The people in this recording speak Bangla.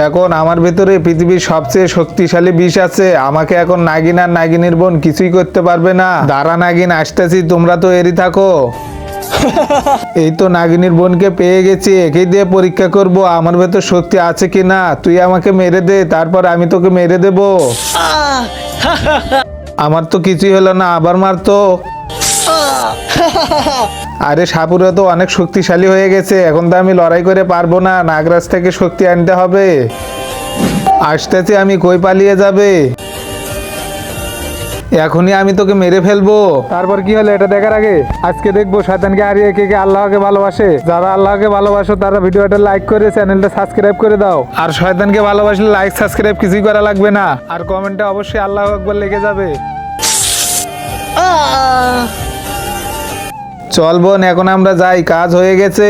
এখন আমার ভেতরে পৃথিবীর সবচেয়ে শক্তিশালী বিষ আছে। আমাকে এখন নাগিন আর নাগিনীর বোন কিছুই করতে পারবে না। দাঁড়া নাগিন, আসতেছি, তোমরা তো এরই থাকো। এই তো নাগিনীর বোনকে পেয়ে গেছি, একেই দিয়ে পরীক্ষা করব আমার ভেতর শক্তি আছে কিনা। তুই আমাকে মেরে দে, তারপর আমি তোকে মেরে দেব। আমার তো কিছুই হলো না, আবার মারতো। আরে সাপুরা তো অনেক শক্তিশালী হয়ে গেছে, এখন তো আমি লড়াই করে পারবো না। নাগরাজ থেকে শক্তি আনতে হবে। আসতেছি আমি, কই পালিয়ে যাবে? এখনই আমি তোকে মেরে ফেলবো। তারপর কি হলো এটা দেখার আগে আজকে দেখবো শয়তানকে হারিয়ে কে কে আল্লাহকে ভালোবাসে। যারা আল্লাহকে ভালোবাসো তারা ভিডিওটা লাইক করে চ্যানেলটা সাবস্ক্রাইব করে দাও। আর শয়তানকে ভালোবাসলে লাইক সাবস্ক্রাইব কিছুই করা লাগবে না। আর কমেন্টে অবশ্যই আল্লাহু আকবার লিখে যাবে। চল বোন, এখন আমরা যাই, কাজ হয়ে গেছে।